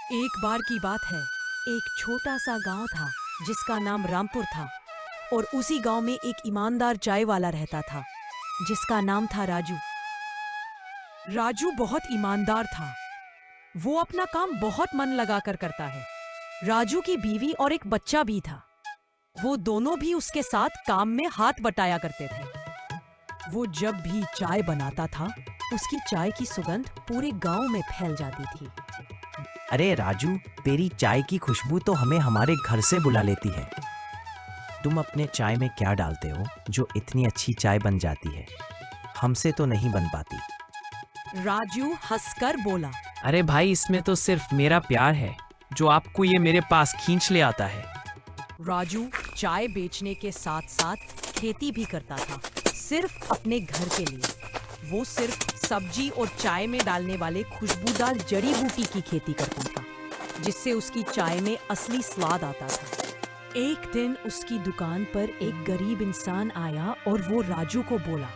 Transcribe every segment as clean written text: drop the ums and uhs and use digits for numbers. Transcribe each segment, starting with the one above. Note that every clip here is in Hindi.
एक बार की बात है। एक छोटा सा गांव था जिसका नाम रामपुर था। और उसी गांव में एक ईमानदार चाय वाला रहता था जिसका नाम था राजू। राजू बहुत ईमानदार था। वो अपना काम बहुत मन लगाकर करता है। राजू की बीवी और एक बच्चा भी था। वो दोनों भी उसके साथ काम में हाथ बटाया करते थे। वो जब भी चाय बनाता था उसकी चाय की सुगंध पूरे गांव में फैल जाती थी। अरे राजू, तेरी चाय की खुशबू तो हमें हमारे घर से बुला लेती है। तुम अपने चाय में क्या डालते हो जो इतनी अच्छी चाय बन जाती है? हमसे तो नहीं बन पाती। राजू हंसकर बोला, अरे भाई, इसमें तो सिर्फ मेरा प्यार है जो आपको ये मेरे पास खींच ले आता है। राजू चाय बेचने के साथ साथ खेती भी करता था, सिर्फ अपने घर के लिए। वो सिर्फ सब्जी और चाय में डालने वाले खुशबूदार जड़ी बूटी की खेती करता था, जिससे उसकी चाय में असली स्वाद आता था। एक दिन उसकी दुकान पर एक गरीब इंसान आया और वो राजू को बोला,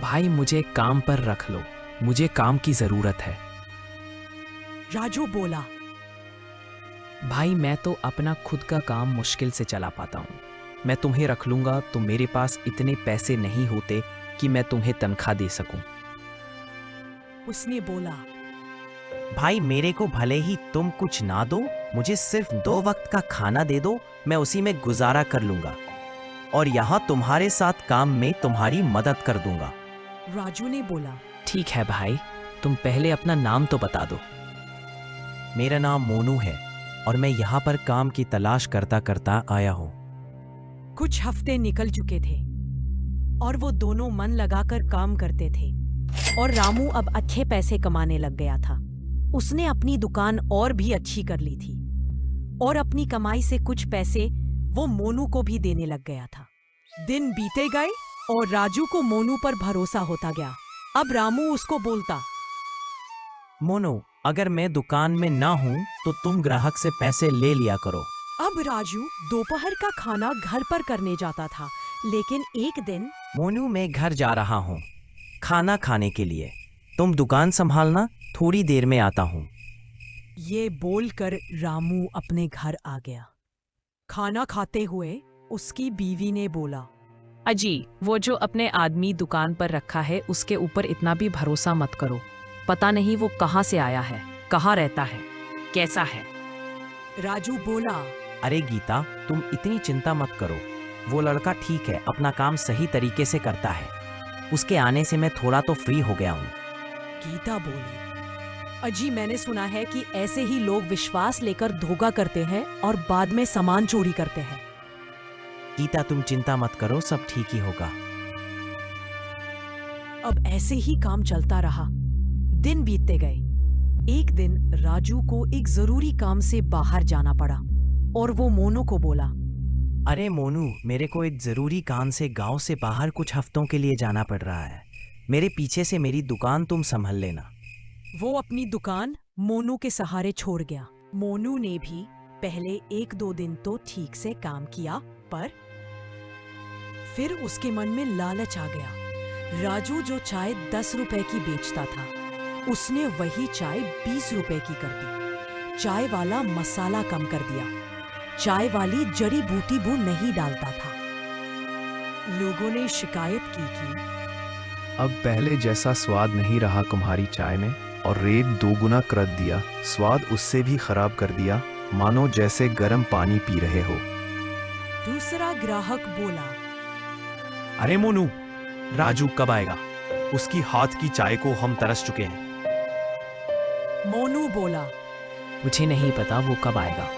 भाई, मुझे काम पर रख लो, मुझे काम की जरूरत है। राजू बोला, भाई, मैं तो अपना खुद का काम मुश्किल से चला पाता हूँ। मैं तुम्हें रख लूंगा तो मेरे पास इतने पैसे नहीं होते कि मैं तुम्हें तनख्वाह दे सकूं। उसने बोला, भाई, मेरे को भले ही तुम कुछ ना दो, मुझे सिर्फ 2 वक्त का खाना दे दो, मैं उसी में गुजारा कर लूंगा और यहाँ तुम्हारे साथ काम में तुम्हारी मदद कर दूंगा। राजू ने बोला, ठीक है भाई, तुम पहले अपना नाम तो बता दो। मेरा नाम मोनू है और मैं यहाँ पर काम की तलाश करता करता आया हूँ। कुछ हफ्ते निकल चुके थे और वो दोनों मन लगाकर काम करते थे और रामू अब अच्छे पैसे कमाने लग गया था। उसने अपनी दुकान और भी अच्छी कर ली थी और अपनी कमाई से कुछ पैसे वो मोनू को भी देने लग गया था। दिन बीते गए और राजू को मोनू पर भरोसा होता गया। अब रामू उसको बोलता, मोनू, अगर मैं दुकान में ना हूँ तो तुम ग्राहक से पैसे ले लिया करो। अब राजू दोपहर का खाना घर पर करने जाता था, लेकिन एक दिन मोनू, मैं घर जा रहा हूँ खाना खाने के लिए, तुम दुकान संभालना, थोड़ी देर में आता हूँ। ये बोलकर रामू अपने घर आ गया। खाना खाते हुए उसकी बीवी ने बोला, अजी, वो जो अपने आदमी दुकान पर रखा है उसके ऊपर इतना भी भरोसा मत करो। पता नहीं वो कहाँ से आया है, कहाँ रहता है, कैसा है। राजू बोला, अरे गीता, तुम इतनी चिंता मत करो, वो लड़का ठीक है, अपना काम सही तरीके से करता है। उसके आने से मैं थोड़ा तो फ्री हो गया हूँ। गीता बोली, अजी, मैंने सुना है कि ऐसे ही लोग विश्वास लेकर धोखा करते हैं और बाद में सामान चोरी करते हैं। गीता, तुम चिंता मत करो, सब ठीक ही होगा। अब ऐसे ही काम चलता रहा। दिन बीतते गए। एक दिन राजू को एक जरूरी काम से बाहर जाना पड़ा और वो मोनू को बोला, अरे मोनू, मेरे को एक जरूरी काम से गांव से बाहर कुछ हफ्तों के लिए जाना पड़ रहा है। मेरे पीछे से मेरी दुकान तुम संभाल लेना। वो अपनी दुकान मोनू के सहारे छोड़ गया। मोनू ने भी पहले 1-2 दिन तो ठीक से काम किया, पर फिर उसके मन में लालच आ गया। राजू जो चाय 10 रुपए की बेचता था, उसने वही चाय 20 रुपए की कर दी। चाय वाला मसाला कम कर दिया, चाय वाली जड़ी बूटी भी नहीं डालता था। लोगों ने शिकायत की कि अब पहले जैसा स्वाद नहीं रहा तुम्हारी चाय में, और रेट 2 गुना कर दिया, स्वाद उससे भी खराब कर दिया, मानो जैसे गर्म पानी पी रहे हो। दूसरा ग्राहक बोला, अरे मोनू, राजू कब आएगा? उसकी हाथ की चाय को हम तरस चुके हैं। मोनू बोला, मुझे नहीं पता वो कब आएगा।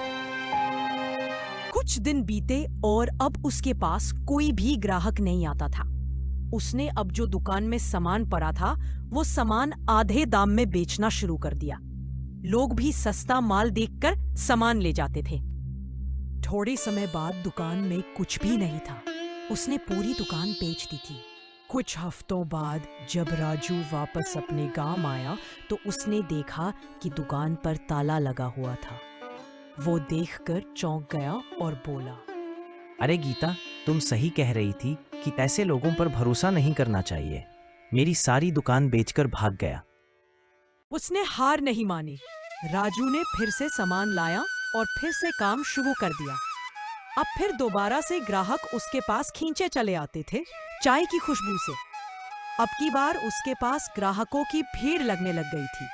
कुछ दिन बीते और अब उसके पास कोई भी ग्राहक नहीं आता था। उसने अब जो दुकान में सामान पड़ा था वो सामान आधे दाम में बेचना शुरू कर दिया। लोग भी सस्ता माल देखकर सामान ले जाते थे। थोड़े समय बाद दुकान में कुछ भी नहीं था। उसने पूरी दुकान बेच दी थी। कुछ हफ्तों बाद जब राजू वापस अपने गांव आया तो उसने देखा कि दुकान पर ताला लगा हुआ था। वो देखकर चौंक गया और बोला, अरे गीता, तुम सही कह रही थी कि ऐसे लोगों पर भरोसा नहीं करना चाहिए। मेरी सारी दुकान बेचकर भाग गया। उसने हार नहीं मानी। राजू ने फिर से सामान लाया और फिर से काम शुरू कर दिया। अब फिर दोबारा से ग्राहक उसके पास खींचे चले आते थे चाय की खुशबू से। अब की बार उसके पास ग्राहकों की भीड़ लगने लग गई थी।